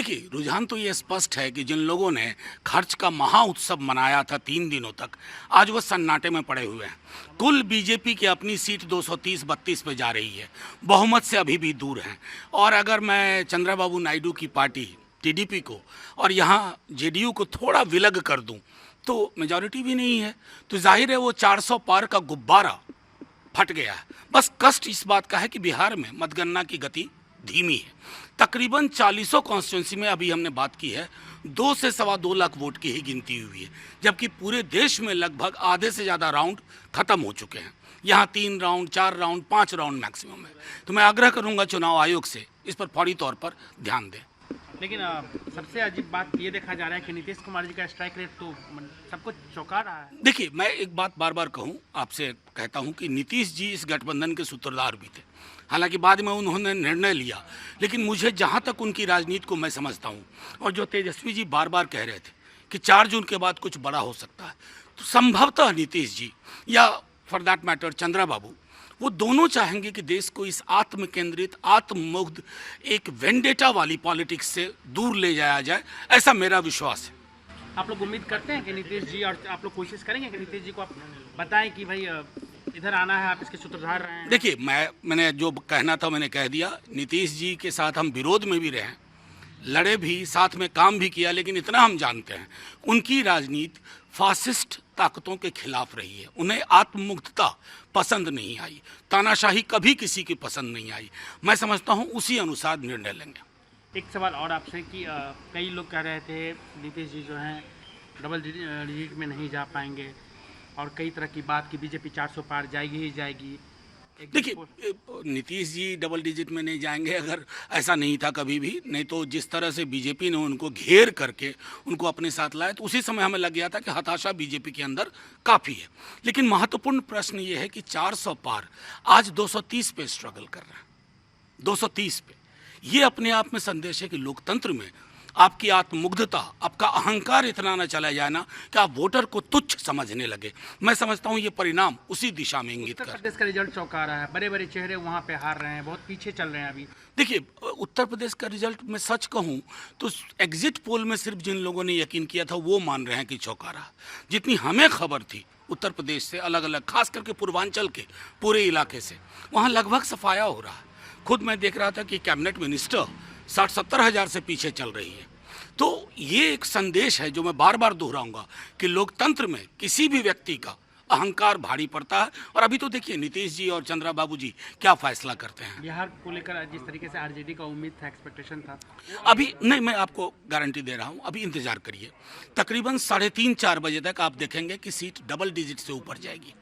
देखिए, रुझान तो ये स्पष्ट है कि जिन लोगों ने खर्च का महा उत्सव मनाया था 3 दिनों तक, आज वो सन्नाटे में पड़े हुए हैं। कुल बीजेपी की अपनी सीट 230-32 पे जा रही है, बहुमत से अभी भी दूर हैं। और अगर मैं चंद्रबाबू नायडू की पार्टी टीडीपी को और यहाँ जेडीयू को थोड़ा विलग कर दूं, तो मेजॉरिटी भी नहीं है, तो जाहिर है वो 400 पार का गुब्बारा फट गया है। बस कष्ट इस बात का है कि बिहार में मतगणना की गति धीमी है। तकरीबन 40 कॉन्स्टिट्यूंसी में अभी हमने बात की है, 2 से सवा 2 लाख वोट की ही गिनती हुई है, जबकि पूरे देश में लगभग आधे से ज़्यादा राउंड खत्म हो चुके हैं। यहाँ 3 राउंड, 4 राउंड, 5 राउंड मैक्सिमम है। तो मैं आग्रह करूँगा चुनाव आयोग से इस पर फौरी तौर पर ध्यान दें। लेकिन सबसे अजीब बात ये देखा जा रहा है कि नीतीश कुमार जी का स्ट्राइक रेट तो सबको चौंका रहा है। देखिए, मैं एक बात बार बार कहूँ, आपसे कहता हूँ कि नीतीश जी इस गठबंधन के सूत्रधार भी थे। हालांकि बाद में उन्होंने निर्णय लिया, लेकिन मुझे जहाँ तक उनकी राजनीति को मैं समझता हूँ, और जो तेजस्वी जी बार बार कह रहे थे कि 4 जून के बाद कुछ बड़ा हो सकता है, तो संभवतः नीतीश जी या फॉर दैट मैटर चंद्रबाबू, वो दोनों चाहेंगे कि देश को इस आत्म केंद्रित, आत्ममुग्ध, एक वेंडेटा वाली पॉलिटिक्स से दूर ले जाया जाए, ऐसा मेरा विश्वास है। आप लोग उम्मीद करते हैं कि नीतीश जी, और आप लोग कोशिश करेंगे कि नीतीश जी को आप बताएं कि भाई इधर आना है, आप इसके सूत्रधार रहे हैं? देखिए, मैंने जो कहना था मैंने कह दिया। नीतीश जी के साथ हम विरोध में भी रहे, लड़े भी, साथ में काम भी किया, लेकिन इतना हम जानते हैं उनकी राजनीति फासिस्ट ताकतों के खिलाफ रही है। उन्हें आत्ममुग्धता पसंद नहीं आई, तानाशाही कभी किसी की पसंद नहीं आई। मैं समझता हूँ उसी अनुसार निर्णय लेंगे। एक सवाल और आपसे कि कई लोग कह रहे थे नीतीश जी जो हैं डबल डिजिट में नहीं जा पाएंगे, और कई तरह की बात की बीजेपी 400 पार जाएगी ही जाएगी। देखिए, नीतीश जी डबल डिजिट में नहीं जाएंगे, अगर ऐसा नहीं था कभी भी। नहीं तो जिस तरह से बीजेपी ने उनको घेर करके उनको अपने साथ लाया, तो उसी समय हमें लग गया था कि हताशा बीजेपी के अंदर काफ़ी है। लेकिन महत्वपूर्ण प्रश्न ये है कि 400 पार आज 230 पे स्ट्रगल कर रहे हैं, 230 पे। ये अपने आप में संदेश है कि लोकतंत्र में आपकी आत्ममुग्धता, आपका अहंकार इतना न चला जाए ना कि आप वोटर को तुच्छ समझने लगे। मैं समझता हूँ ये परिणाम उसी दिशा में इंगित कर। उत्तर प्रदेश का रिजल्ट चौंका रहा है, बड़े बड़े चेहरे वहाँ पे हार रहे हैं, बहुत पीछे चल रहे हैं अभी। देखिए, उत्तर प्रदेश का रिजल्ट मैं सच कहूँ तो एग्जिट पोल में सिर्फ जिन लोगों ने यकीन किया था वो मान रहे हैं कि चौंका रहा। जितनी हमें खबर थी उत्तर प्रदेश से अलग अलग, खास करके पूर्वांचल के पूरे इलाके से, वहाँ लगभग सफाया हो रहा है। खुद मैं देख रहा था कि कैबिनेट मिनिस्टर 60-70 हज़ार से पीछे चल रही है। तो ये एक संदेश है जो मैं बार बार दोहराऊंगा कि लोकतंत्र में किसी भी व्यक्ति का अहंकार भारी पड़ता है। और अभी तो देखिए नीतीश जी और चंद्रबाबू जी क्या फैसला करते हैं। बिहार को लेकर जिस तरीके से आरजेडी का उम्मीद था, एक्सपेक्टेशन था, अभी नहीं, मैं आपको गारंटी दे रहा हूँ, अभी इंतजार करिए। तकरीबन 3:30-4 बजे तक आप देखेंगे कि सीट डबल डिजिट से ऊपर जाएगी।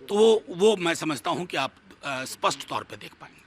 तो वो मैं समझता हूँ कि आप स्पष्ट तौर पर देख पाएंगे।